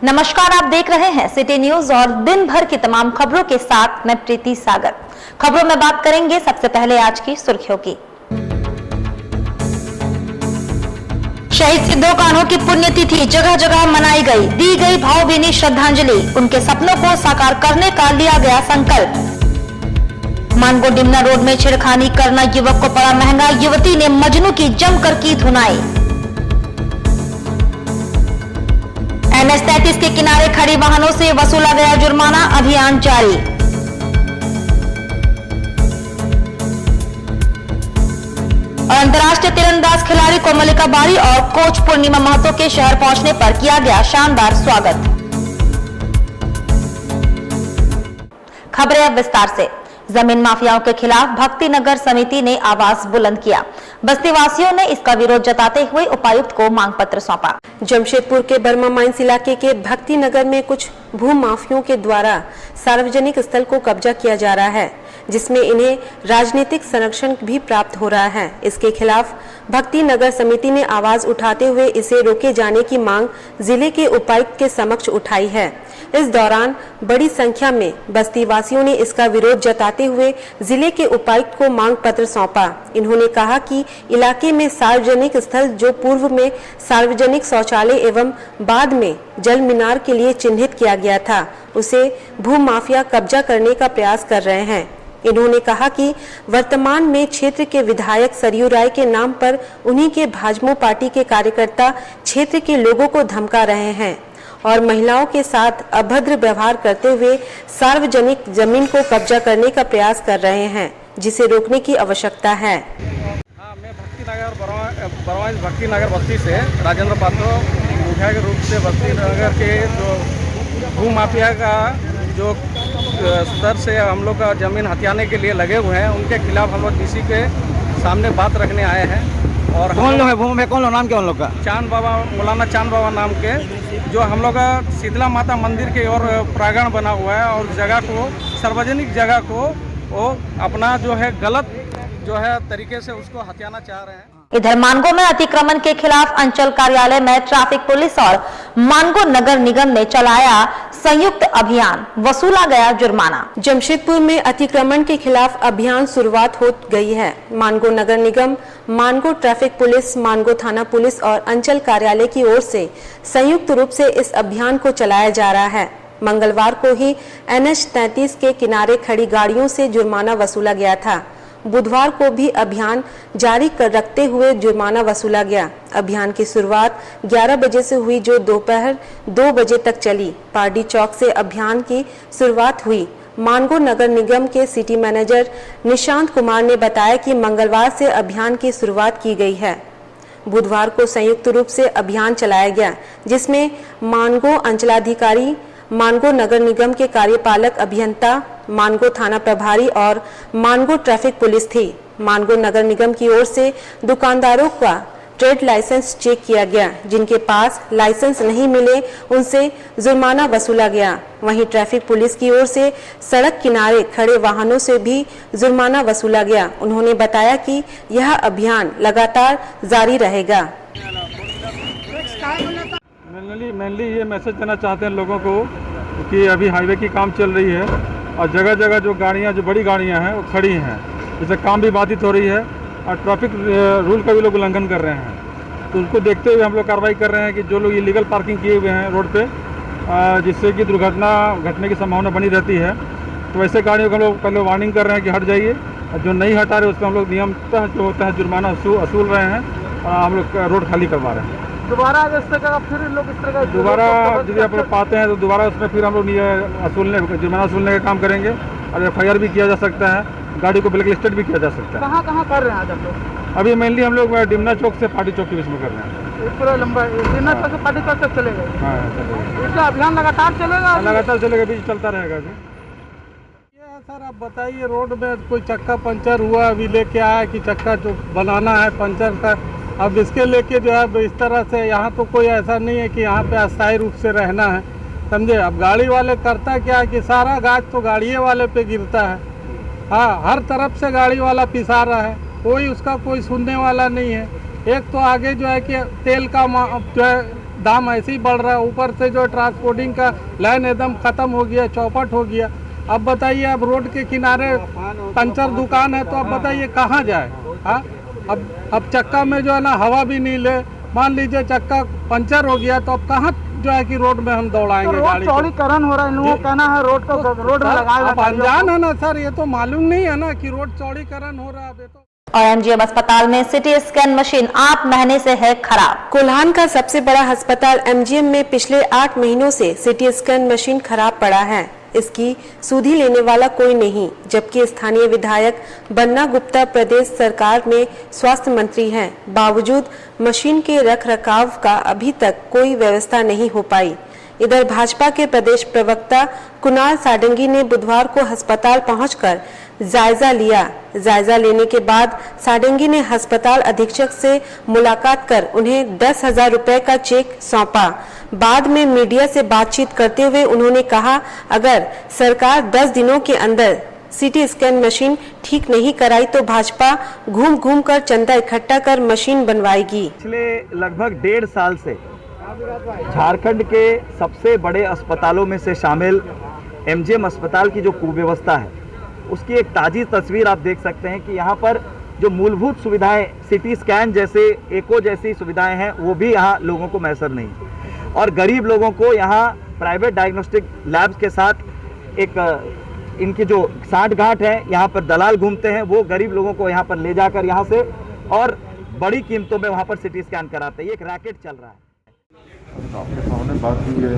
नमस्कार, आप देख रहे हैं सिटी न्यूज और दिन भर की तमाम खबरों के साथ मैं प्रीति सागर। खबरों में बात करेंगे सबसे पहले आज की सुर्खियों की। शहीद सिद्धो कान्हू की पुण्यतिथि जगह जगह मनाई गई, दी गई भावभीनी श्रद्धांजलि। उनके सपनों को साकार करने का लिया गया संकल्प। मानगो डिमना रोड में छेड़खानी करना युवक को पड़ा महंगा, युवती ने मजनू की जमकर की धुनाई। NH 33 के किनारे खड़ी वाहनों से वसूला गया जुर्माना, अभियान जारी। और अंतर्राष्ट्रीय तीरंदाज खिलाड़ी कोमलिका बारी और कोच पूर्णिमा महतो के शहर पहुंचने पर किया गया शानदार स्वागत। खबरें अब विस्तार से। जमीन माफियाओं के खिलाफ भक्ति नगर समिति ने आवाज बुलंद किया। बस्ती वासियों ने इसका विरोध जताते हुए उपायुक्त को मांग पत्र सौंपा। जमशेदपुर के बर्मा माइंस इलाके के भक्ति नगर में कुछ भू माफियों के द्वारा सार्वजनिक स्थल को कब्जा किया जा रहा है, जिसमें इन्हें राजनीतिक संरक्षण भी प्राप्त हो रहा है। इसके खिलाफ भक्ति नगर समिति ने आवाज उठाते हुए इसे रोके जाने की मांग जिले के उपायुक्त के समक्ष उठाई है। इस दौरान बड़ी संख्या में बस्ती वासियों ने इसका विरोध जताते हुए जिले के उपायुक्त को मांग पत्र सौंपा। इन्होंने कहा कि इलाके में सार्वजनिक स्थल जो पूर्व में सार्वजनिक शौचालय एवं बाद में जल मीनार के लिए चिन्हित किया गया था, उसे भू माफिया कब्जा करने का प्रयास कर रहे हैं। इन्होंने कहा कि वर्तमान में क्षेत्र के विधायक सरयू राय के नाम पर उन्हीं के भाजपा पार्टी के कार्यकर्ता क्षेत्र के लोगों को धमका रहे हैं और महिलाओं के साथ अभद्र व्यवहार करते हुए सार्वजनिक जमीन को कब्जा करने का प्रयास कर रहे हैं, जिसे रोकने की आवश्यकता है। मैं भक्ति नगर भक्ति नगर बस्ती से राजेंद्र पात्रो मुखिया के रूप से भक्ति नगर के जो भू माफिया का जो स्तर से हम लोग का जमीन हथियाने के लिए लगे हुए हैं, उनके खिलाफ हम लोग डीसी के सामने बात रखने आए हैं। और कौन लोग है भूमि में, कौन लोग, नाम क्या उन लोग का? चांद बाबा, मौलाना चांद बाबा नाम के, जो हम लोग का शीतला माता मंदिर के और प्रांगण बना हुआ है और जगह को, सार्वजनिक जगह को वो अपना जो है गलत जो है तरीके से उसको हथियाना चाह रहे हैं। इधर मानगो में अतिक्रमण के खिलाफ अंचल कार्यालय में ट्रैफिक पुलिस और मानगो नगर निगम ने चलाया संयुक्त अभियान, वसूला गया जुर्माना। जमशेदपुर में अतिक्रमण के खिलाफ अभियान शुरुआत हो गई है। मानगो नगर निगम, मानगो ट्रैफिक पुलिस, मानगो थाना पुलिस और अंचल कार्यालय की ओर से संयुक्त रूप से इस अभियान को चलाया जा रहा है। मंगलवार को ही NH 33 के किनारे खड़ी गाड़ियों से जुर्माना वसूला गया था। बुधवार को भी अभियान जारी कर रखते हुए जुर्माना वसूला गया। अभियान की शुरुआत 11 बजे से हुई, जो दोपहर 2 बजे तक चली। पारडी चौक से अभियान की शुरुआत हुई। मानगो नगर निगम के सिटी मैनेजर निशांत कुमार ने बताया कि मंगलवार से अभियान की शुरुआत की गई है। बुधवार को संयुक्त रूप से अभियान चलाया गया, जिसमें मानगो अंचलाधिकारी, मानगो नगर निगम के कार्यपालक अभियंता, मानगो थाना प्रभारी और मानगो ट्रैफिक पुलिस थी। मानगो नगर निगम की ओर से दुकानदारों का ट्रेड लाइसेंस चेक किया गया। जिनके पास लाइसेंस नहीं मिले उनसे जुर्माना वसूला गया। वहीं ट्रैफिक पुलिस की ओर से सड़क किनारे खड़े वाहनों से भी जुर्माना वसूला गया। उन्होंने बताया कि यह अभियान लगातार जारी रहेगा। मेनली ये मैसेज देना चाहते हैं लोगों को कि अभी हाईवे की काम चल रही है और जगह जगह जो गाड़ियाँ, जो बड़ी गाड़ियाँ हैं वो खड़ी हैं, जिससे काम भी बाधित हो रही है और ट्रैफिक रूल का भी लोग उल्लंघन कर रहे हैं। तो उसको देखते हुए हम लोग कार्रवाई कर रहे हैं कि जो लोग इलीगल पार्किंग किए हुए हैं रोड पे, जिससे कि दुर्घटना घटने की संभावना बनी रहती है, तो वैसे गाड़ियों को हम लोग पहले वार्निंग कर रहे हैं कि हट जाइए, और जो नहीं हटा रहे उसको हम लोग नियमतः जो होता है जुर्माना वसूल रहे हैं और हम लोग रोड खाली करवा रहे हैं। दोबारा इस तरह का फिर लोग इस तरह का दोबारा यदि आप लोग पाते हैं तो दोबारा उसमें फिर हम लोग जुर्माना वसूलने का काम करेंगे और FIR भी किया जा सकता है, गाड़ी को ब्लैक लिस्टेड भी किया जा सकता है। कहाँ कहाँ कर रहे हैं आज आप लोग? अभी मेनली हम लोग डिमना चौक से पार्टी चौक के बीच में कर रहे हैं। पूरा लंबा डिमना चौक से पार्टी चौक तक चलेगा? हाँ, इसका अभियान लगातार चलेगा? लगातार चलेगा, बीच चलता रहेगा। सर आप बताइए, रोड में कोई चक्का पंचर हुआ, अभी लेके आया कि चक्का जो बनाना है पंचर का, अब इसके लेके जो है इस तरह से, यहाँ तो कोई ऐसा नहीं है कि यहाँ पे अस्थायी रूप से रहना है, समझे। अब गाड़ी वाले करता क्या है कि सारा गाज तो गाड़िए वाले पे गिरता है। हाँ, हर तरफ से गाड़ी वाला पिसा रहा है, कोई उसका कोई सुनने वाला नहीं है। एक तो आगे जो है कि तेल का जो है दाम ऐसे ही बढ़ रहा है, ऊपर से जो ट्रांसपोर्टिंग का लाइन एकदम ख़त्म हो गया, चौपट हो गया। अब बताइए, अब रोड के किनारे पंचर दुकान है तो अब बताइए कहाँ जाए। हाँ, अब चक्का में जो है ना हवा भी नहीं ले, मान लीजिए चक्का पंचर हो गया तो अब कहाँ जो है कि रोड में हम दौड़ाएंगे गाड़ी। चौड़ीकरण हो रहा है, इन लोगों का कहना है रोड को रोड में लगाएगा। अब अनजान है ना सर, ये तो मालूम नहीं है ना कि रोड चौड़ीकरण हो रहा है। अभी तो और एमजीएम अस्पताल में सिटी स्कैन मशीन 8 महीने से है खराब। कोल्हान का सबसे बड़ा अस्पताल एमजीएम में पिछले 8 महीनों से सिटी स्कैन मशीन खराब पड़ा है। इसकी सुधि लेने वाला कोई नहीं, जबकि स्थानीय विधायक बन्ना गुप्ता प्रदेश सरकार में स्वास्थ्य मंत्री हैं। बावजूद मशीन के रखरखाव का अभी तक कोई व्यवस्था नहीं हो पाई। इधर भाजपा के प्रदेश प्रवक्ता कुणाल साडंगी ने बुधवार को अस्पताल पहुंचकर जायजा लिया। जायजा लेने के बाद साडंगी ने अस्पताल अधीक्षक से मुलाकात कर उन्हें 10,000 रुपए का चेक सौंपा। बाद में मीडिया से बातचीत करते हुए उन्होंने कहा, अगर सरकार 10 दिनों के अंदर सीटी स्कैन मशीन ठीक नहीं कराई तो भाजपा घूम घूम कर चंदा इकट्ठा कर मशीन बनवाएगी। पिछले लगभग 1.5 साल से झारखंड के सबसे बड़े अस्पतालों में से शामिल एमजीएम अस्पताल की जो कुव्यवस्था है उसकी एक ताज़ी तस्वीर आप देख सकते हैं कि यहाँ पर जो मूलभूत सुविधाएं सीटी स्कैन जैसे एको जैसी सुविधाएं हैं वो भी यहाँ लोगों को मैसर नहीं, और गरीब लोगों को यहाँ प्राइवेट डायग्नोस्टिक लैब्स के साथ एक इनकी जो सांठ-गांठ है, यहाँ पर दलाल घूमते हैं, वो गरीब लोगों को यहाँ पर ले जाकर यहाँ से और बड़ी कीमतों में वहाँ पर सीटी स्कैन कराते हैं। ये एक रैकेट चल रहा है। आपके सामने बात की है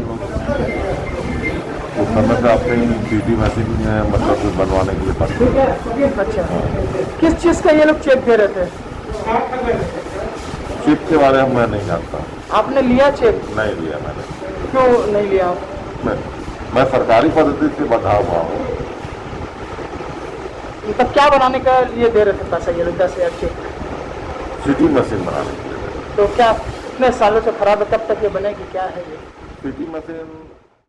उस समय पे आपने सीटी मशीन मतलब बनवाने के लिए पास। अच्छा, किस चीज़ का ये लोग चेक दे रहे थे? चेक के बारे में मैं नहीं जानता। आपने लिया चेक? नहीं लिया मैंने। क्यों नहीं लिया आप? मैं सरकारी पद्धति से बंधा हुआ हूँ। मतलब क्या बनाने का लिए दे रहे थे पैसा ये लोग? 10,000 चेक सीटी मशीन बनाने के लिए। तो क्या कितने सालों से खराब है, कब तक ये बनेगी, क्या है ये सीटी मशीन?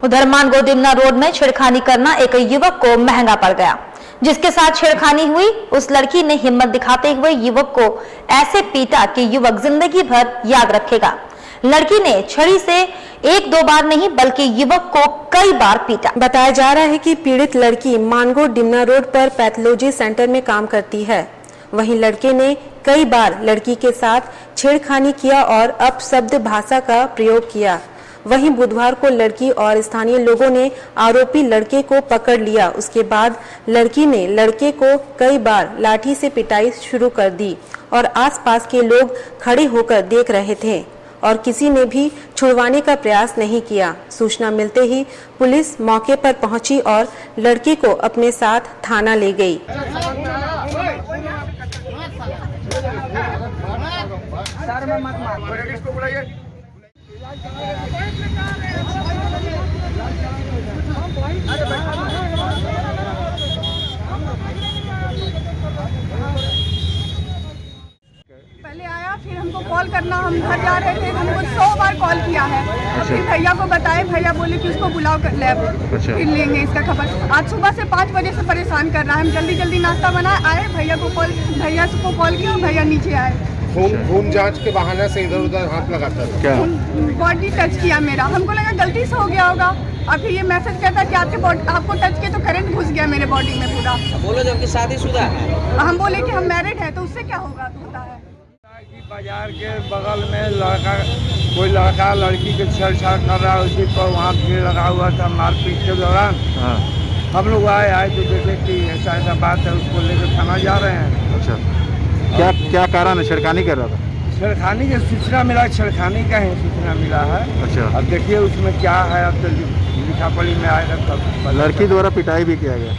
उधर मानगो डिमना रोड में छेड़खानी करना एक युवक को महंगा पड़ गया। जिसके साथ छेड़खानी हुई उस लड़की ने हिम्मत दिखाते हुए युवक को ऐसे पीटा कि युवक जिंदगी भर याद रखेगा। लड़की ने छड़ी से 1-2 बार नहीं बल्कि युवक को कई बार पीटा। बताया जा रहा है कि पीड़ित लड़की मानगो डिमना रोड पर पैथोलॉजी सेंटर में काम करती है। वहीं लड़के ने कई बार लड़की के साथ छेड़खानी किया और अपशब्द भाषा का प्रयोग किया। वहीं बुधवार को लड़की और स्थानीय लोगों ने आरोपी लड़के को पकड़ लिया। उसके बाद लड़की ने लड़के को कई बार लाठी से पिटाई शुरू कर दी और आसपास के लोग खड़े होकर देख रहे थे और किसी ने भी छुड़वाने का प्रयास नहीं किया। सूचना मिलते ही पुलिस मौके पर पहुंची और लड़के को अपने साथ थाना ले गई। पहले आया, फिर हमको कॉल करना, हम घर जा रहे थे, हमको 100 बार कॉल किया है। फिर भैया को बताए, भैया बोले कि उसको बुलाओ कर लैब, फिर लेंगे इसका खबर। आज सुबह से 5 बजे से परेशान कर रहा है। हम जल्दी जल्दी नाश्ता बनाए, आए, भैया को कॉल किया, भैया नीचे आए। खून जांच के बहाने से इधर उधर हाथ लगाता था। क्या? बॉडी टच किया मेरा, हमको लगा गलती से हो गया होगा। और फिर ये मैसेज कहता कि आपको टच किया तो करंट घुस गया मेरे बॉडी में पूरा। बोलो जबकि शादीशुदा है। हम बोले कि हम मैरिड है तो उससे क्या होगा, तो होता है। बाजार के बगल में कोई लड़का लड़की के छेड़छाड़ कर रहा है, उसी पर वहाँ भीड़ लगा हुआ था। मारपीट के दौरान हम लोग आए तो देखे कि ऐसा बात है, उसको लेकर थाना जा रहे हैं। अच्छा, क्या कारण है? छेड़खानी कर रहा था? छेड़खानी की सूचना मिला, छेड़खानी का ही सूचना मिला है। अच्छा, अब देखिए उसमें क्या है, अब तो लिखा पढ़ी में आएगा तब। लड़की द्वारा पिटाई भी किया गया?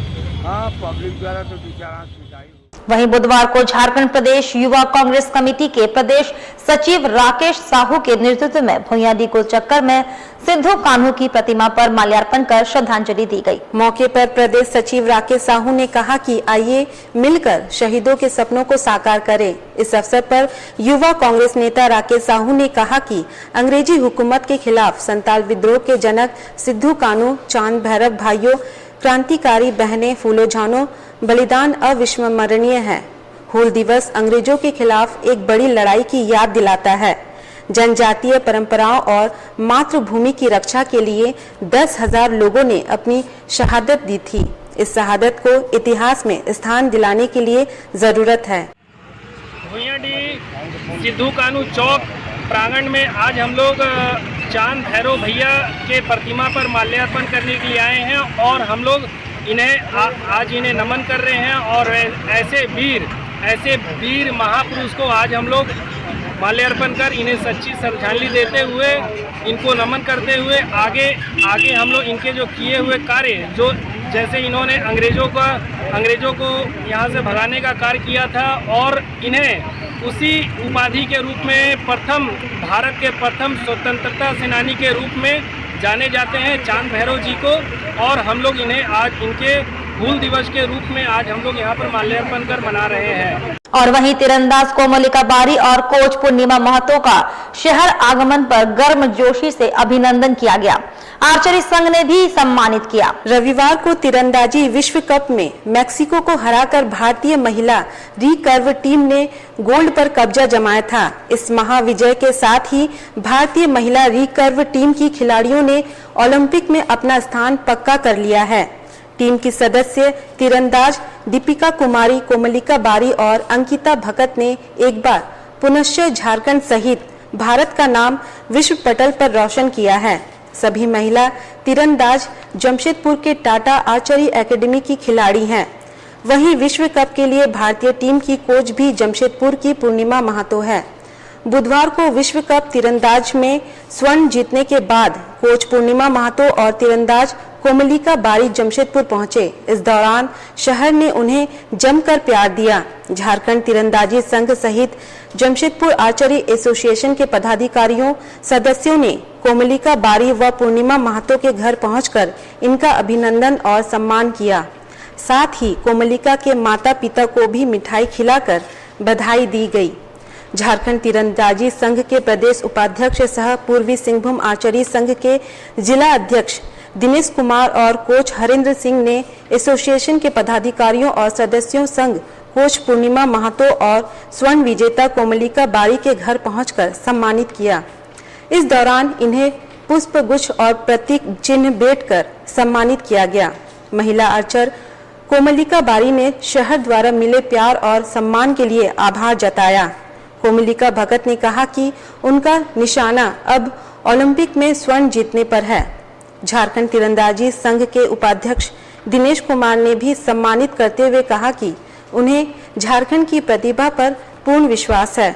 हाँ, पब्लिक द्वारा तो बेचारा पिटाई। वहीं बुधवार को झारखंड प्रदेश युवा कांग्रेस कमेटी के प्रदेश सचिव राकेश साहू के नेतृत्व में भुइयाडी गोल चक्कर में सिद्धू कान्हू की प्रतिमा पर माल्यार्पण कर श्रद्धांजलि दी गई। मौके पर प्रदेश सचिव राकेश साहू ने कहा कि आइए मिलकर शहीदों के सपनों को साकार करें। इस अवसर पर युवा कांग्रेस नेता राकेश साहू ने कहा कि अंग्रेजी हुकूमत के खिलाफ संताल विद्रोह के जनक सिद्धू कान्हू, चांद भैरव भाइयों, क्रांतिकारी बहनें, फूलो झानो बलिदान अविस्मरणीय है। हूल दिवस अंग्रेजों के खिलाफ एक बड़ी लड़ाई की याद दिलाता है। जनजातीय परंपराओं और मातृभूमि की रक्षा के लिए 10,000 लोगों ने अपनी शहादत दी थी। इस शहादत को इतिहास में स्थान दिलाने के लिए जरूरत है। भुइयाडीह सिद्धू कानू चौक प्रांगण में आज हम लोग चांद भैरव भैया के प्रतिमा पर माल्यार्पण करने के लिए आए हैं और हम लोग आज इन्हें नमन कर रहे हैं और ऐसे वीर महापुरुष को आज हम लोग माल्यार्पण कर इन्हें सच्ची श्रद्धांजलि देते हुए इनको नमन करते हुए आगे हम लोग इनके जो किए हुए कार्य, जो जैसे इन्होंने अंग्रेजों को यहाँ से भगाने का कार्य किया था और इन्हें उसी उपाधि के रूप में भारत के प्रथम स्वतंत्रता सेनानी के रूप में जाने जाते हैं चांद भैरव जी को। और हम लोग इन्हें आज इनके हूल दिवस के रूप में आज हम लोग यहाँ पर माल्यार्पण कर मना रहे हैं। और वहीं तीरंदाज कोमलिका बारी और कोच पूर्णिमा महतो का शहर आगमन पर गर्मजोशी से अभिनंदन किया गया। आर्चरी संघ ने भी सम्मानित किया। रविवार को तीरंदाजी विश्व कप में मैक्सिको को हराकर भारतीय महिला रिकर्व टीम ने गोल्ड पर कब्जा जमाया था। इस महाविजय के साथ ही भारतीय महिला रिकर्व टीम की खिलाड़ियों ने ओलंपिक में अपना स्थान पक्का कर लिया है। टीम की सदस्य तीरंदाज दीपिका कुमारी, कोमलिका बारी और अंकिता भगत ने एक बार पुनश्च झारखंड सहित भारत का नाम विश्व पटल पर रोशन किया है। सभी महिला तीरंदाज जमशेदपुर के टाटा आर्चरी एकेडमी की खिलाड़ी हैं। वहीं विश्व कप के लिए भारतीय टीम की कोच भी जमशेदपुर की पूर्णिमा महतो है। बुधवार को विश्व कप तीरंदाज में स्वर्ण जीतने के बाद कोच पूर्णिमा महतो और तीरंदाज कोमलिका बारी जमशेदपुर पहुंचे। इस दौरान शहर ने उन्हें जमकर प्यार दिया। झारखंड तीरंदाजी संघ सहित जमशेदपुर आर्चरी एसोसिएशन के पदाधिकारियों सदस्यों ने कोमलिका बारी व पूर्णिमा महतो के घर पहुंचकर इनका अभिनंदन और सम्मान किया। साथ ही कोमलिका के माता पिता को भी मिठाई खिलाकर बधाई दी गई। झारखंड तीरंदाजी संघ के प्रदेश उपाध्यक्ष सह पूर्वी सिंहभूम आर्चरी संघ के जिला अध्यक्ष दिनेश कुमार और कोच हरेंद्र सिंह ने एसोसिएशन के पदाधिकारियों और सदस्यों संग कोच पूर्णिमा महतो और स्वर्ण विजेता कोमलिका बारी के घर पहुंचकर सम्मानित किया। इस दौरान इन्हें पुष्प गुच्छ और प्रतीक चिन्ह भेंटकर सम्मानित किया गया। महिला आर्चर कोमलिका बारी ने शहर द्वारा मिले प्यार और सम्मान के लिए आभार जताया। कोमलिका भगत ने कहा कि उनका निशाना अब ओलंपिक में स्वर्ण जीतने पर है। झारखंड तीरंदाजी संघ के उपाध्यक्ष दिनेश कुमार ने भी सम्मानित करते हुए कहा कि उन्हें झारखंड की प्रतिभा पर पूर्ण विश्वास है।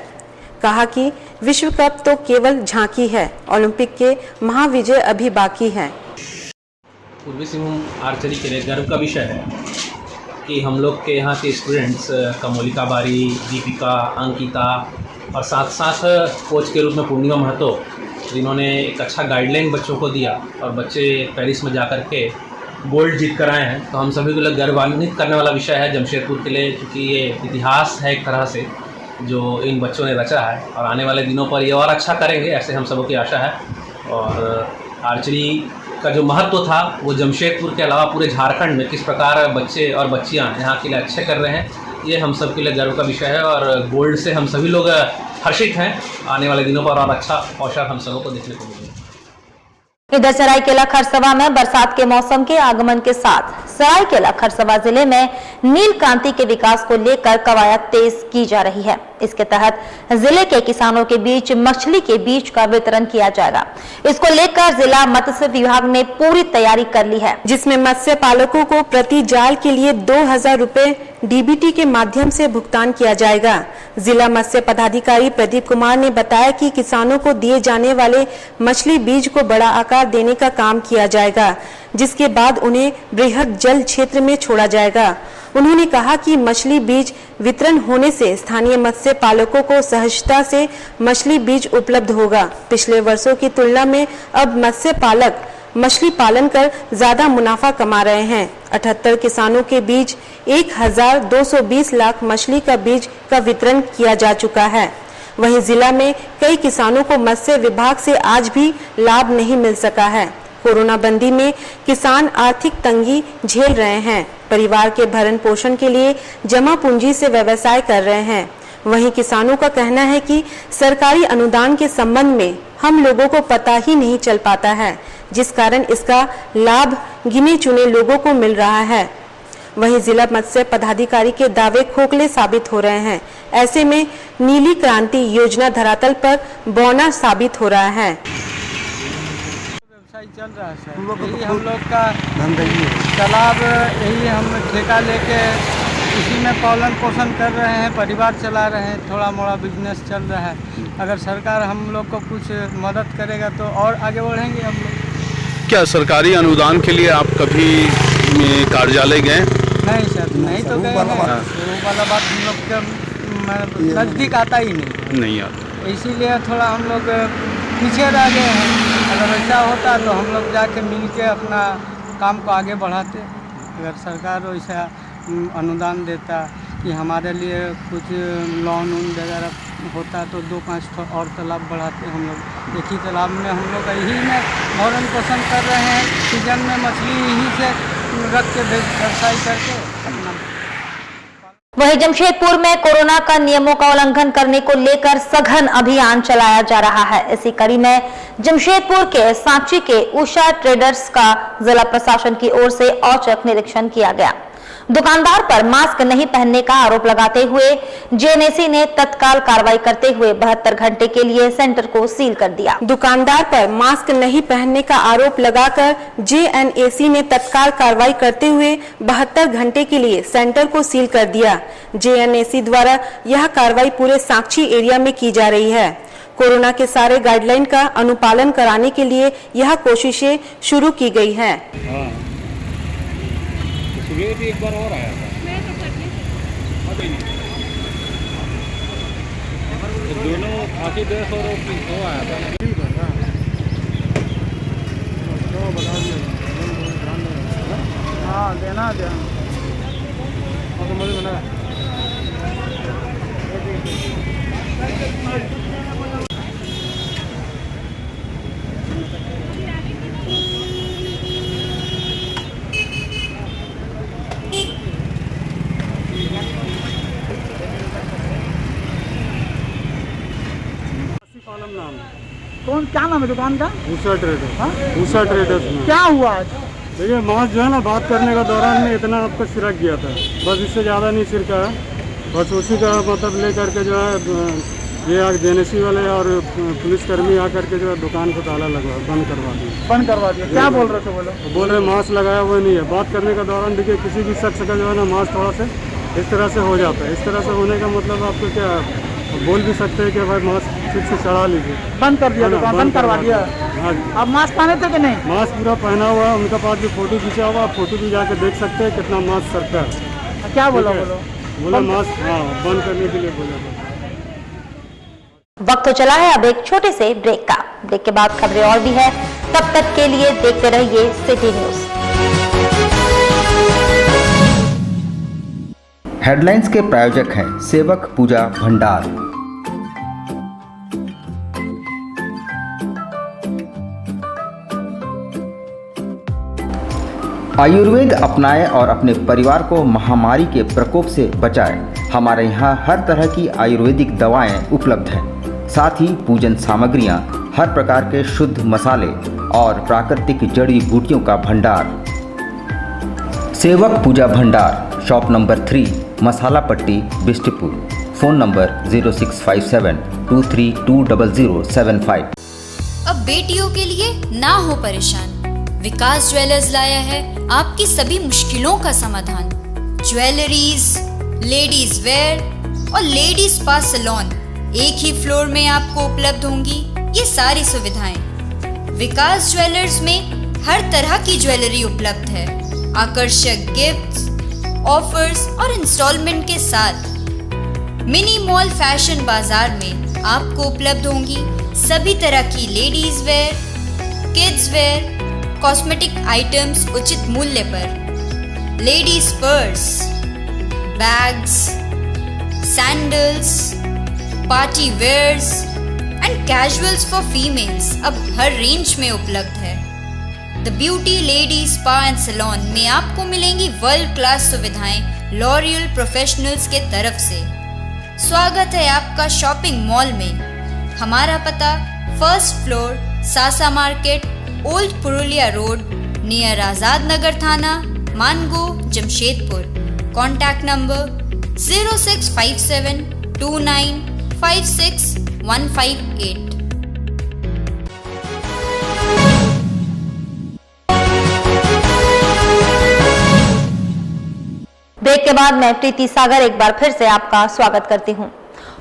कहा कि विश्व कप तो केवल झांकी है, ओलंपिक के महाविजय अभी बाकी है। पूर्वी सिंहभूम आर्चरी के लिए गर्व का विषय है कि हम लोग के यहाँ के स्टूडेंट्स कोमलिका बारी, दीपिका, अंकिता और साथ साथ कोच के रूप में पूर्णिमा महतो, जिन्होंने एक अच्छा गाइडलाइन बच्चों को दिया और बच्चे पेरिस में जाकर के गोल्ड जीत कर आए हैं। तो हम सभी को गर्वान्वित करने वाला विषय है जमशेदपुर के लिए, क्योंकि ये इतिहास है एक तरह से जो इन बच्चों ने रचा है और आने वाले दिनों पर ये और अच्छा करेंगे, ऐसे हम सबों की आशा है। और आर्चरी का जो महत्व था वो जमशेदपुर के अलावा पूरे झारखंड में किस प्रकार बच्चे और बच्चियां यहाँ के लिए अच्छे कर रहे हैं, ये हम सब के लिए गर्व का विषय है और गोल्ड से हम सभी लोग हर्षित हैं। आने वाले दिनों पर और अच्छा अवसर हम सबों को देखने को मिलेगा। इधर सरायकेला खरसवा में बरसात के मौसम के आगमन के साथ सरायकेला खरसवा जिले में नील क्रांति के विकास को लेकर कवायद तेज की जा रही है। इसके तहत जिले के किसानों के बीच मछली के बीज का वितरण किया जाएगा। इसको लेकर जिला मत्स्य विभाग ने पूरी तैयारी कर ली है, जिसमें मत्स्य पालकों को प्रति जाल के लिए 2000 रुपए डीबीटी के माध्यम से भुगतान किया जाएगा। जिला मत्स्य पदाधिकारी प्रदीप कुमार ने बताया कि किसानों को दिए जाने वाले मछली बीज को बड़ा आकार देने का काम किया जाएगा, जिसके बाद उन्हें बृहद जल क्षेत्र में छोड़ा जाएगा। उन्होंने कहा कि मछली बीज वितरण होने से स्थानीय मत्स्य पालकों को सहजता से मछली बीज उपलब्ध होगा। पिछले वर्षों की तुलना में अब मत्स्य पालक मछली पालन कर ज्यादा मुनाफा कमा रहे हैं। 78 किसानों के बीच 1220 लाख मछली का बीज का वितरण किया जा चुका है। वहीं जिला में कई किसानों को मत्स्य विभाग से आज भी लाभ नहीं मिल सका है। कोरोना बंदी में किसान आर्थिक तंगी झेल रहे हैं। परिवार के भरण पोषण के लिए जमा पूंजी से व्यवसाय कर रहे हैं। वहीं किसानों का कहना है कि सरकारी अनुदान के संबंध में हम लोगों को पता ही नहीं चल पाता है, जिस कारण इसका लाभ गिने चुने लोगों को मिल रहा है। वहीं जिला मत्स्य पदाधिकारी के दावे खोखले साबित हो रहे हैं। ऐसे में नीली क्रांति योजना धरातल पर बौना साबित हो रहा है। व्यवसाय चल रहा है सर, यही हम लोग का तालाब, यही हम ठेका लेके इसी में पालन पोषण कर रहे हैं, परिवार चला रहे हैं, थोड़ा मोड़ा बिजनेस चल रहा है। अगर सरकार हम लोग को कुछ मदद करेगा तो और आगे बढ़ेंगे हम लोग। क्या सरकारी अनुदान के लिए आप कभी कार्यालय गए? नहीं सर, नहीं तो गए हैं, वो वाला बात हम लोग के नज़दीक आता ही नहीं आता, इसीलिए थोड़ा हम लोग पीछे रह गए हैं। अगर ऐसा होता तो हम लोग जाके मिल के अपना काम को आगे बढ़ाते। अगर सरकार वैसा अनुदान देता कि हमारे लिए कुछ लोन वगैरह होता तो 2-5 और तालाब बढ़ाते हम लोग। एक ही तालाब में हम लोग यही में भरण पोषण कर रहे हैं, सीजन में मछली यहीं से रख के व्यवसाय करके अपना। वहीं जमशेदपुर में कोरोना का नियमों का उल्लंघन करने को लेकर सघन अभियान चलाया जा रहा है। इसी कड़ी में जमशेदपुर के सांची के उषा ट्रेडर्स का जिला प्रशासन की ओर से औचक निरीक्षण किया गया। दुकानदार पर मास्क नहीं पहनने का आरोप लगाते हुए जेएनएसी ने तत्काल कार्रवाई करते हुए 72 घंटे के लिए सेंटर को सील कर दिया। दुकानदार पर मास्क नहीं पहनने का आरोप लगाकर जेएनएसी ने तत्काल कार्रवाई करते हुए 72 घंटे के लिए सेंटर को सील कर दिया। जेएनएसी द्वारा यह कार्रवाई पूरे सांची एरिया में की जा रही है। कोरोना के सारे गाइडलाइन का अनुपालन कराने के लिए यह कोशिशें शुरू की गई है। सुबह भी एक बार और आया था, दोनों खाकी देश और वो आया था। हाँ देना नाम। कौन, क्या नाम है दुकान का? उषा ट्रेडर्स। उषा ट्रेडर्स में क्या हुआ आज? देखिए मास्क जो है ना, बात करने का दौरान में इतना आपका छिड़क गया था, बस इससे ज़्यादा नहीं छिड़का है। बस उसी का मतलब ले करके जो है ये जेएनएसी वाले और पुलिसकर्मी आकर के जो है दुकान को ताला लगवा बंद करवा दिया। क्या बोल रहे थे? बोल रहे मास्क लगाया हुआ नहीं है। बात करने का दौरान देखिए किसी भी शख्स का जो है ना मास्क थोड़ा सा इस तरह से हो जाता है। इस तरह से होने का मतलब आपको क्या बोल भी सकते हैं कि भाई मास्क ठीक से चढ़ा लीजिए। बंद कर दिया दुकान, बंद करवा दिया। हाँ, अब मास्क पहने थे कि नहीं? मास्क पूरा पहना हुआ है, उनका पास भी फोटो खींचा हुआ, फोटो भी जाके देख सकते हैं कितना मास्क सरका है। क्या बोला? बोला मास्क बंद करने के लिए बोला। वक्त तो चला है अब एक छोटे से ब्रेक का। ब्रेक के बाद खबरें और भी है, तब तक के लिए देखते रहिए सिटी न्यूज। हेडलाइंस के प्रायोजक हैं सेवक पूजा भंडार। आयुर्वेद अपनाएं और अपने परिवार को महामारी के प्रकोप से बचाएं। हमारे यहाँ हर तरह की आयुर्वेदिक दवाएं उपलब्ध हैं, साथ ही पूजन सामग्रियां, हर प्रकार के शुद्ध मसाले और प्राकृतिक जड़ी बूटियों का भंडार। सेवक पूजा भंडार, शॉप नंबर 3, मसाला पट्टी, बिष्टपुर। Phone number 065723200075। अब बेटियों के लिए ना हो परेशान, विकास ज्वेलर्स लाया है आपकी सभी मुश्किलों का समाधान। ज्वेलरीज, लेडीज वेयर और लेडीज स्पा सैलून एक ही फ्लोर में आपको उपलब्ध होंगी ये सारी सुविधाएं। विकास ज्वेलर्स में हर तरह की ज्वेलरी उपलब्ध है, आकर्षक गिफ्ट्स, ऑफर्स और इंस्टॉलमेंट के साथ। मिनी मॉल फैशन बाजार में आपको उपलब्ध होंगी सभी तरह की ladies wear, kids wear, cosmetic items उचित मूल्य पर। Ladies purse, bags, sandals, party wears and casuals for females अब हर रेंज में उपलब्ध है। The Beauty Lady spa and salon में आपको मिलेंगी वर्ल्ड क्लास सुविधाएं लॉरियल प्रोफेशनल्स के तरफ से। स्वागत है आपका शॉपिंग मॉल में। हमारा पता first floor, Sasa market, old Purulia road, near Azad Nagar थाना, Mango, Jamshedpur. Contact number 0657 29 56 158। Break के बाद मैं प्रीति सागर एक बार फिर से आपका स्वागत करती हूं।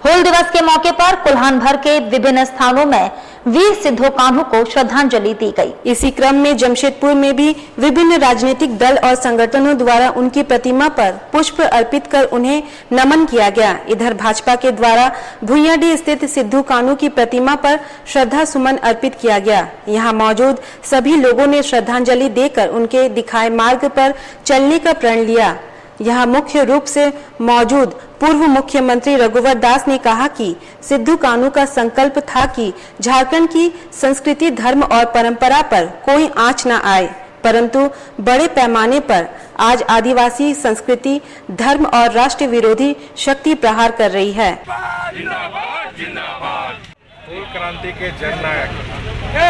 हूल दिवस के मौके पर कुल्हान भर के विभिन्न स्थानों में वीर सिद्धो कान्हू को श्रद्धांजलि दी गई। इसी क्रम में जमशेदपुर में भी विभिन्न राजनीतिक दल और संगठनों द्वारा उनकी प्रतिमा पर पुष्प अर्पित कर उन्हें नमन किया गया। इधर भाजपा के द्वारा भुइयाडीह स्थित सिद्धू कान्हू की प्रतिमा पर श्रद्धा सुमन अर्पित किया गया। यहाँ मौजूद सभी लोगों ने श्रद्धांजलि देकर उनके दिखाए मार्ग पर चलने का प्रण लिया। यहाँ मुख्य रूप से मौजूद पूर्व मुख्यमंत्री रघुवर दास ने कहा कि सिद्धू कान्हू का संकल्प था कि झारखंड की संस्कृति, धर्म और परंपरा पर कोई आंच न आए, परंतु बड़े पैमाने पर आज आदिवासी संस्कृति, धर्म और राष्ट्र विरोधी शक्ति प्रहार कर रही है। हूल क्रांति के जननायक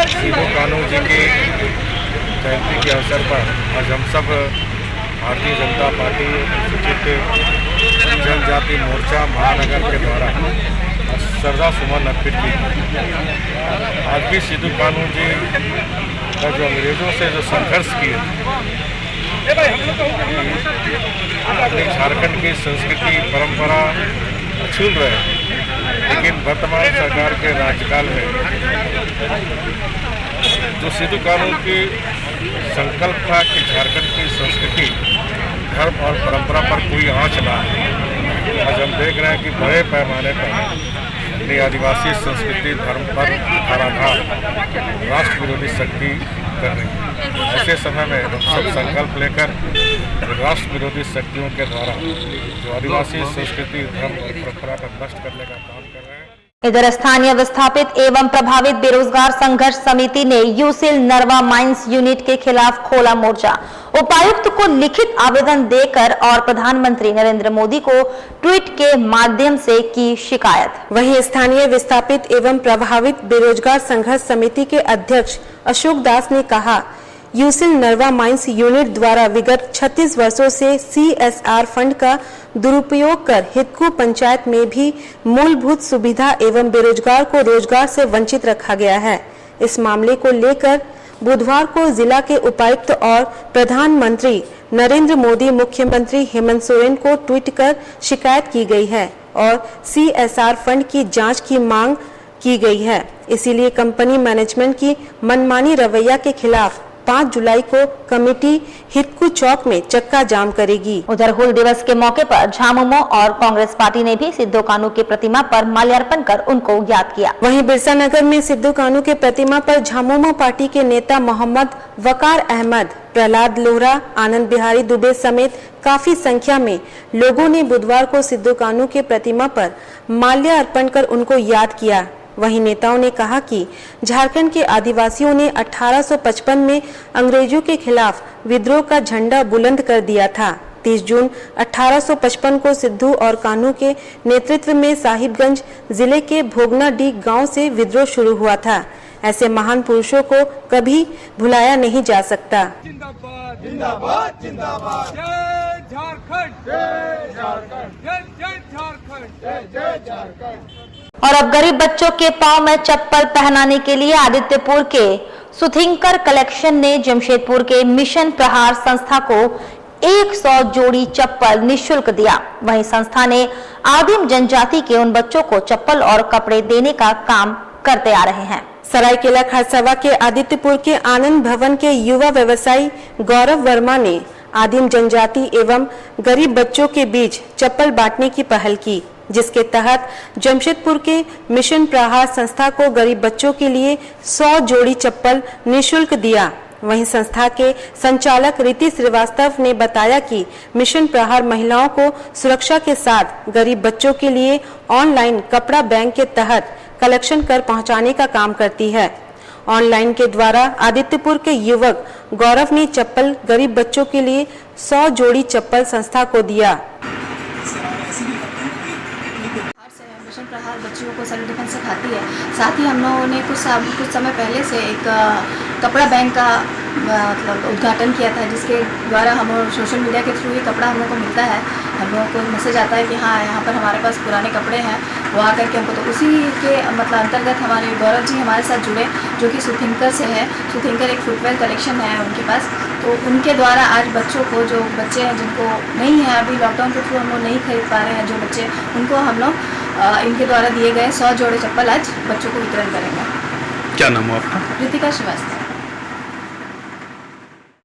सिद्धू कान्हू जी की जयंती के अवसर पर आज हम सब भारतीय जनता पार्टी अनुसूचित जनजाति मोर्चा महानगर के द्वारा श्रद्धा सुमन अर्पित की। आज भी सिद्धू कान्हू जी का जो अंग्रेजों से जो संघर्ष किए, अपनी झारखंड की संस्कृति परंपरा छीन रहे, लेकिन वर्तमान सरकार के राज्यकाल में जो सिद्धू कान्हू की संकल्प था कि झारखंड की संस्कृति, धर्म और परंपरा पर कोई आंच ना आए, आज हम देख रहे हैं कि बड़े पैमाने पर अपनी आदिवासी संस्कृति, धर्म पर धराधार राष्ट्र विरोधी शक्ति कर रही है। ऐसे समय में हम सब संकल्प लेकर राष्ट्र विरोधी शक्तियों के द्वारा जो आदिवासी संस्कृति, धर्म और परंपरा को नष्ट करने का काम कर रहे हैं। इधर स्थानीय विस्थापित एवं प्रभावित बेरोजगार संघर्ष समिति ने यूसिल नरवा माइंस यूनिट के खिलाफ खोला मोर्चा। उपायुक्त को लिखित आवेदन देकर और प्रधानमंत्री नरेंद्र मोदी को ट्वीट के माध्यम से की शिकायत। वहीं स्थानीय विस्थापित एवं प्रभावित बेरोजगार संघर्ष समिति के अध्यक्ष अशोक दास ने कहा, यूसिल नरवा माइंस यूनिट द्वारा विगत 36 वर्षों से CSR फंड का दुरुपयोग कर हितकू पंचायत में भी मूलभूत सुविधा एवं बेरोजगार को रोजगार से वंचित रखा गया है। इस मामले को लेकर बुधवार को जिला के उपायुक्त और प्रधानमंत्री नरेंद्र मोदी, मुख्यमंत्री हेमंत सोरेन को ट्वीट कर शिकायत की गई है और CSR फंड की जांच की मांग की गई है। इसीलिए कंपनी मैनेजमेंट की मनमानी रवैया के खिलाफ 5 जुलाई को कमेटी हितकू चौक में चक्का जाम करेगी। उधर हूल दिवस के मौके पर झामुमो और कांग्रेस पार्टी ने भी सिद्धू कान्हू की प्रतिमा पर माल्यार्पण कर उनको याद किया। वहीं बिरसा नगर में सिद्धू कान्हू के प्रतिमा पर झामुमो पार्टी के नेता मोहम्मद वकार अहमद, प्रहलाद लोहरा, आनंद बिहारी दुबे समेत काफी संख्या में लोगों ने बुधवार को सिद्धू कान्हू के प्रतिमा पर माल्यार्पण कर उनको याद किया। वहीं नेताओं ने कहा कि झारखंड के आदिवासियों ने 1855 में अंग्रेजों के खिलाफ विद्रोह का झंडा बुलंद कर दिया था। 30 जून 1855 को सिद्धू और कान्हू के नेतृत्व में साहिबगंज जिले के भोगनाडीह गांव से विद्रोह शुरू हुआ था। ऐसे महान पुरुषों को कभी भुलाया नहीं जा सकता। जिंदाबाद जिंदाबाद जिंदाबाद, जय झारखंड, जय झारखंड, जय जय झारखंड, जय जय झारखंड। और अब गरीब बच्चों के पांव में चप्पल पहनाने के लिए आदित्यपुर के सुथिंकर कलेक्शन ने जमशेदपुर के मिशन प्रहार संस्था को 100 जोड़ी चप्पल निःशुल्क दिया। वहीं संस्था ने आदिम जनजाति के उन बच्चों को चप्पल और कपड़े देने का काम करते आ रहे हैं। सरायकेला खरसावा के आदित्यपुर के आनंद भवन के युवा व्यवसायी गौरव वर्मा ने आदिम जनजाति एवं गरीब बच्चों के बीच चप्पल बांटने की पहल की, जिसके तहत जमशेदपुर के मिशन प्रहार संस्था को गरीब बच्चों के लिए 100 जोड़ी चप्पल निःशुल्क दिया। वहीं संस्था के संचालक रीति श्रीवास्तव ने बताया कि मिशन प्रहार महिलाओं को सुरक्षा के साथ गरीब बच्चों के लिए ऑनलाइन कपड़ा बैंक के तहत कलेक्शन कर पहुंचाने का काम करती है। ऑनलाइन के द्वारा आदित्यपुर के युवक गौरव ने चप्पल गरीब बच्चों के लिए 100 जोड़ी चप्पल संस्था को दिया। बच्चियों को सेल्फ डिफेंस सिखाती है। साथ ही हम लोगों ने कुछ समय पहले से एक कपड़ा बैंक का मतलब उद्घाटन किया था, जिसके द्वारा हम सोशल मीडिया के थ्रू ही कपड़ा हम लोग को मिलता है। हम लोगों को मैसेज आता है कि हाँ यहाँ पर हमारे पास पुराने कपड़े हैं, वो आकर के हमको, तो उसी के मतलब अंतर्गत हमारे गौरव जी हमारे साथ जुड़े, जो कि सुथिंकर से है। सुथिंकर एक फुटवेयर कलेक्शन है उनके पास, तो उनके द्वारा आज बच्चों को, जो बच्चे हैं जिनको नहीं है अभी लॉकडाउन के थ्रू हम लोग नहीं खरीद पा रहे हैं जो बच्चे, उनको हम लोग इनके द्वारा दिए गए 100 जोड़े चप्पल आज बच्चों को वितरण करेंगे। क्या नाम है आपका? रितिका श्रीवास्तव।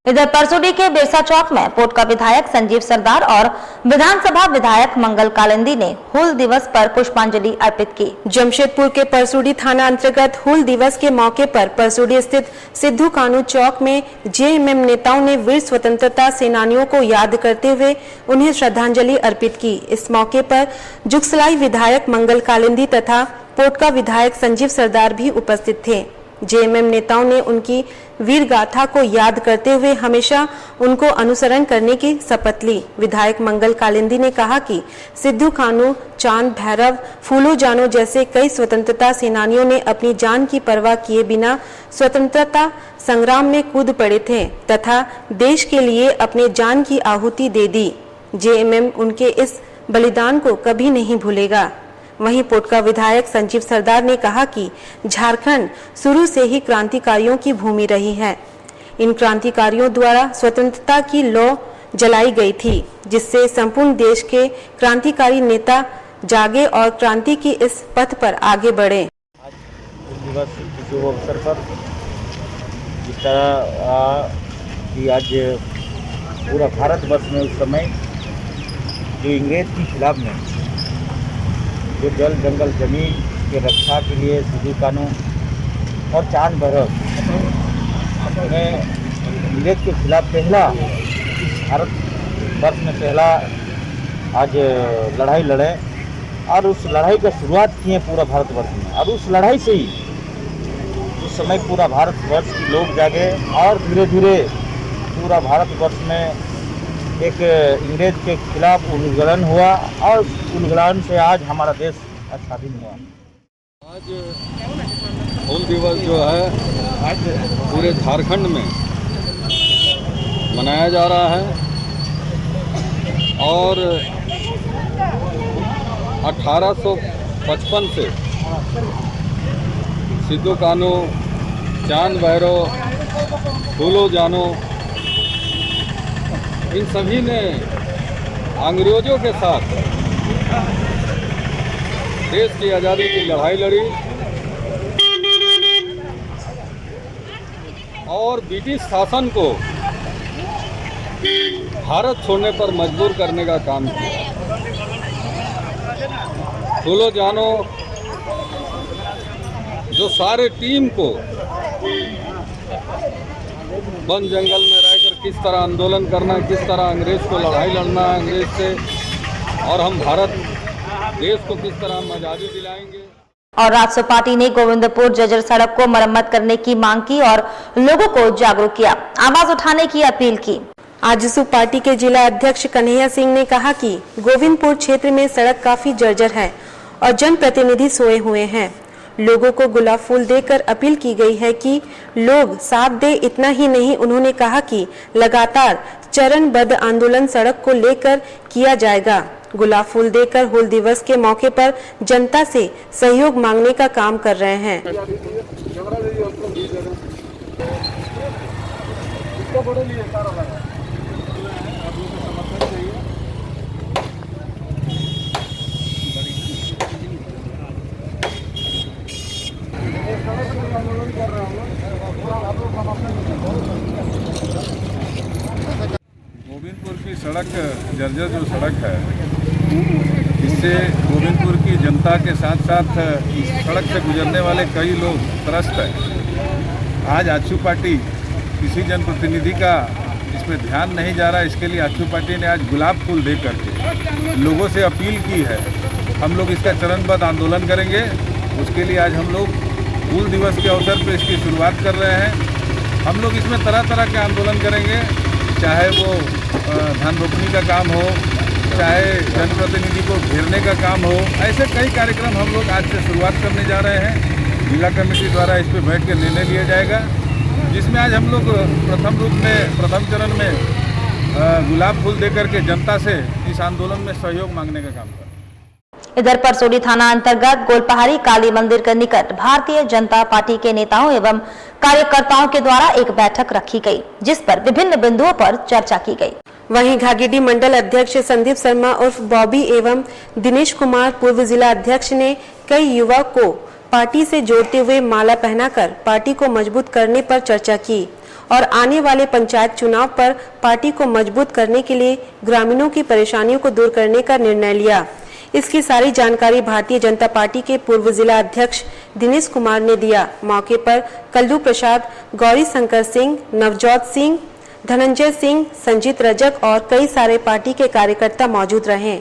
इधर परसोडी के बिरसा चौक में पोटका विधायक संजीव सरदार और विधानसभा विधायक मंगल कालिंदी ने हूल दिवस पर पुष्पांजलि अर्पित की। जमशेदपुर के परसोडी थाना अंतर्गत हूल दिवस के मौके पर परसोडी स्थित सिद्धू कानू चौक में जेएमएम नेताओं ने वीर स्वतंत्रता सेनानियों को याद करते हुए उन्हें श्रद्धांजलि अर्पित की। इस मौके पर जुगसलाई विधायक मंगल कालिंदी तथा पोटका विधायक संजीव सरदार भी उपस्थित थे। जेएमएम नेताओं ने उनकी वीर गाथा को याद करते हुए हमेशा उनको अनुसरण करने की शपथ ली। विधायक मंगल कालिंदी ने कहा कि सिद्धू कानू, चांद भैरव, फूलो जानो जैसे कई स्वतंत्रता सेनानियों ने अपनी जान की परवाह किए बिना स्वतंत्रता संग्राम में कूद पड़े थे तथा देश के लिए अपने जान की आहुति दे दी। जेएमएम उनके इस बलिदान को कभी नहीं भूलेगा। वहीं पोटका विधायक संजीव सरदार ने कहा कि झारखंड शुरू से ही क्रांतिकारियों की भूमि रही है। इन क्रांतिकारियों द्वारा स्वतंत्रता की लौ जलाई गई थी, जिससे संपूर्ण देश के क्रांतिकारी नेता जागे और क्रांति की इस पथ पर आगे बढ़े। आज दिवस के शुभ अवसर पर जिस तरह कि आज पूरा भारतवर्ष में उस समय जो अंग्रेज के खिलाफ में जो जल जंगल जमीन के रक्षा के लिए सिद्धू कानू और चांद भैरव ने अंग्रेज के खिलाफ पहला भारत वर्ष में पहला आज लड़ाई लड़े और उस लड़ाई का शुरुआत किए पूरा भारतवर्ष में, और उस लड़ाई से ही उस समय पूरा भारतवर्ष के लोग जागे और धीरे धीरे पूरा भारतवर्ष में एक अंग्रेज के खिलाफ उन्मूलन हुआ और उन्मूलन से आज हमारा देश स्वाधीन हुआ। आज हूल दिवस जो है आज पूरे झारखंड में मनाया जा रहा है और 1855 से सिद्धू कानू, चांद भैरव, फूलो जानो, इन सभी ने अंग्रेजों के साथ देश की आज़ादी की लड़ाई लड़ी और ब्रिटिश शासन को भारत छोड़ने पर मजबूर करने का काम किया। फूलो जानो जो सारे टीम को वन जंगल में रहकर किस तरह आंदोलन करना, किस तरह अंग्रेज को लड़ाई लड़ना अंग्रेज से, और हम भारत देश को किस तरह हम आज़ादी दिलाएंगे। और राजसू पार्टी ने गोविंदपुर जजर सड़क को मरम्मत करने की मांग की और लोगों को जागरूक किया, आवाज उठाने की अपील की। आजसू पार्टी के जिला अध्यक्ष कन्हैया सिंह ने कहा कि गोविंदपुर क्षेत्र में सड़क काफी जर्जर है और जनप्रतिनिधि सोए हुए हैं। लोगों को गुलाब फूल देकर अपील की गई है कि लोग साथ दे। इतना ही नहीं, उन्होंने कहा कि लगातार चरणबद्ध आंदोलन सड़क को लेकर किया जाएगा। गुलाब फूल देकर हूल दिवस के मौके पर जनता से सहयोग मांगने का काम कर रहे हैं। गोविंदपुर की सड़क जर्जर जो सड़क है, इससे गोविंदपुर की जनता के साथ साथ इस सड़क से गुजरने वाले कई लोग त्रस्त हैं। आज आजसू पार्टी किसी जनप्रतिनिधि का इसमें ध्यान नहीं जा रहा, इसके लिए आजसू पार्टी ने आज गुलाब फूल दे करके लोगों से अपील की है। हम लोग इसका चरणबद्ध आंदोलन करेंगे। उसके लिए आज हम लोग हूल दिवस के अवसर पर इसकी शुरुआत कर रहे हैं। हम लोग इसमें तरह तरह के आंदोलन करेंगे, चाहे वो धान रोपनी का काम हो, चाहे जनप्रतिनिधि को घेरने का काम हो, ऐसे कई कार्यक्रम हम लोग आज से शुरुआत करने जा रहे हैं। जिला कमेटी द्वारा इस पर बैठ के निर्णय लिया जाएगा, जिसमें आज हम लोग प्रथम चरण में गुलाब फूल देकर के जनता से इस आंदोलन में सहयोग मांगने का काम करें। इधर परसोड़ी थाना अंतर्गत गोलपहाड़ी काली मंदिर के निकट भारतीय जनता पार्टी के नेताओं एवं कार्यकर्ताओं के द्वारा एक बैठक रखी गई, जिस पर विभिन्न बिंदुओं पर चर्चा की गई। वहीं घागीडीह मंडल अध्यक्ष संदीप शर्मा उर्फ बॉबी एवं दिनेश कुमार पूर्व जिला अध्यक्ष ने कई युवा को पार्टी से जोड़ते हुए माला पहनाकर पार्टी को मजबूत करने पर चर्चा की और आने वाले पंचायत चुनाव पर पार्टी को मजबूत करने के लिए ग्रामीणों की परेशानियों को दूर करने का निर्णय लिया। इसकी सारी जानकारी भारतीय जनता पार्टी के पूर्व जिला अध्यक्ष दिनेश कुमार ने दिया। मौके पर कल्लू प्रसाद, गौरी शंकर सिंह, नवजोत सिंह, धनंजय सिंह, संजीत रजक और कई सारे पार्टी के कार्यकर्ता मौजूद रहे।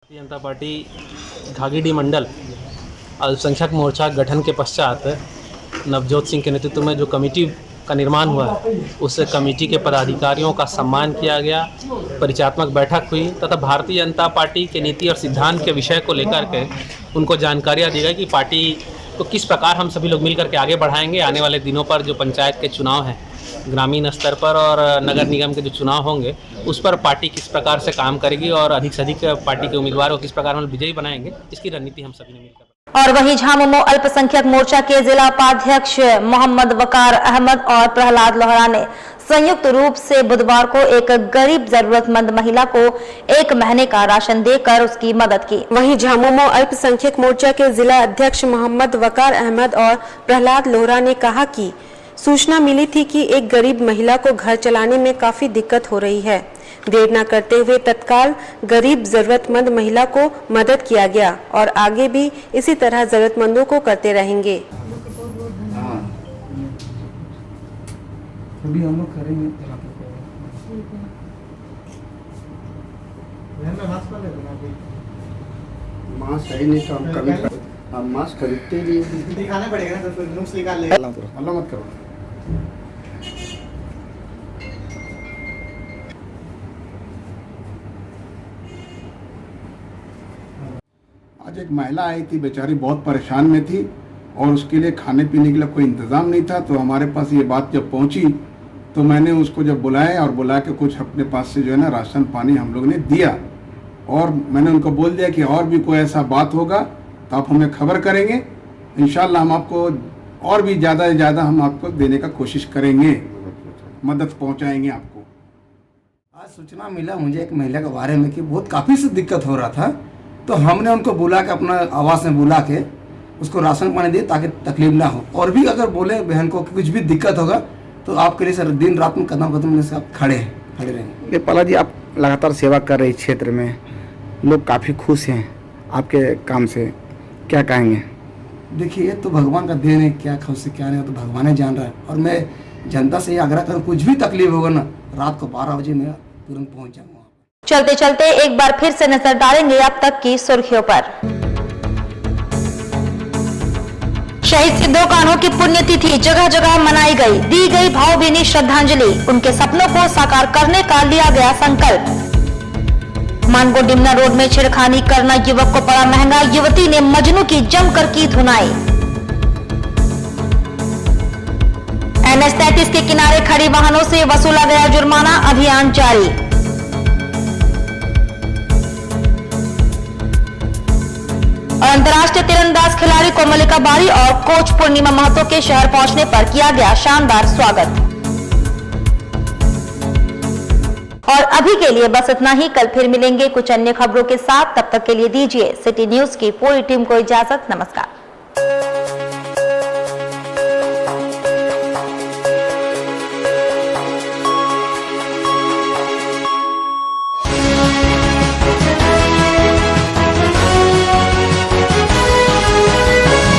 भारतीय जनता पार्टी घागीडीह मंडल अल्पसंख्यक मोर्चा गठन के पश्चात नवजोत सिंह के नेतृत्व में जो कमेटी का निर्माण हुआ है, उस कमेटी के पदाधिकारियों का सम्मान किया गया, परिचयात्मक बैठक हुई तथा भारतीय जनता पार्टी के नीति और सिद्धांत के विषय को लेकर के उनको जानकारियाँ दी गई कि पार्टी को किस प्रकार हम सभी लोग मिलकर के आगे बढ़ाएंगे। आने वाले दिनों पर जो पंचायत के चुनाव हैं, ग्रामीण स्तर पर और नगर निगम के जो चुनाव होंगे, उस पर पार्टी किस प्रकार से काम करेगी और अधिक से अधिक पार्टी के उम्मीदवारों को किस प्रकार हम विजयी बनाएंगे, इसकी रणनीति हम सभी ने मिलकर। और वहीं झामुमो अल्पसंख्यक मोर्चा के जिला उपाध्यक्ष मोहम्मद वकार अहमद और प्रहलाद लोहरा ने संयुक्त रूप से बुधवार को एक गरीब जरूरतमंद महिला को 1 महीने का राशन देकर उसकी मदद की। वहीं झामुमो अल्पसंख्यक मोर्चा के जिला अध्यक्ष मोहम्मद वकार अहमद और प्रहलाद लोहरा ने कहा कि सूचना मिली थी कि एक गरीब महिला को घर चलाने में काफी दिक्कत हो रही है। देर न करते हुए तत्काल गरीब जरूरतमंद महिला को मदद किया गया और आगे भी इसी तरह जरूरतमंदों को करते रहेंगे। अभी हम लोग करेंगे। मास्क सही नहीं तो हम कभी हम मास्क खरीदते ही दिखाना पड़ेगा ना, तो नुक्स निकाल लेगा। अल्लाह मत करो। आज एक महिला आई थी, बेचारी बहुत परेशान में थी और उसके लिए खाने पीने के लिए कोई इंतज़ाम नहीं था। तो हमारे पास ये बात जब पहुंची तो मैंने उसको जब बुलाया और बुला के कुछ अपने पास से जो है ना राशन पानी हम लोग ने दिया और मैंने उनको बोल दिया कि और भी कोई ऐसा बात होगा तो आप हमें खबर करेंगे, इंशाल्लाह हम आपको और भी ज़्यादा से ज़्यादा हम आपको देने का कोशिश करेंगे, मदद पहुँचाएँगे आपको। आज सूचना मिला मुझे एक महिला के बारे में कि बहुत काफ़ी से दिक्कत हो रहा था, तो हमने उनको बुला के अपना आवाज़ में बुला के उसको राशन पानी दिए ताकि तकलीफ ना हो। और भी अगर बोले बहन को कुछ भी दिक्कत होगा तो आपके लिए सर दिन रात में कदम से आप खड़े रहेंगे। पाला जी, आप लगातार सेवा कर रही क्षेत्र में, लोग काफ़ी खुश हैं आपके काम से, क्या कहेंगे? देखिए ये तो भगवान का देन है, क्या खुश से क्या नहीं तो भगवान ही जान रहा है। और मैं जनता से ये आग्रह करूँ, कुछ भी तकलीफ होगा ना, रात को 12 बजे मैं तुरंत पहुँच जाऊँगा। चलते चलते एक बार फिर से नजर डालेंगे अब तक की सुर्खियों पर। शहीद सिद्धो कान्हू की पुण्यतिथि जगह जगह मनाई गई, दी गई भावभीनी श्रद्धांजलि, उनके सपनों को साकार करने का लिया गया संकल्प। मानगो डिमना रोड में छेड़खानी करना युवक को पड़ा महंगा, युवती ने मजनू की जमकर की धुनाई। NH 33 के किनारे खड़ी वाहनों से वसूला गया जुर्माना, अभियान जारी। और अंतर्राष्ट्रीय तीरंदाज खिलाड़ी कोमलिका बारी और कोच पूर्णिमा महतो के शहर पहुंचने पर किया गया शानदार स्वागत। और अभी के लिए बस इतना ही, कल फिर मिलेंगे कुछ अन्य खबरों के साथ। तब तक के लिए दीजिए सिटी न्यूज की पूरी टीम को इजाजत। नमस्कार।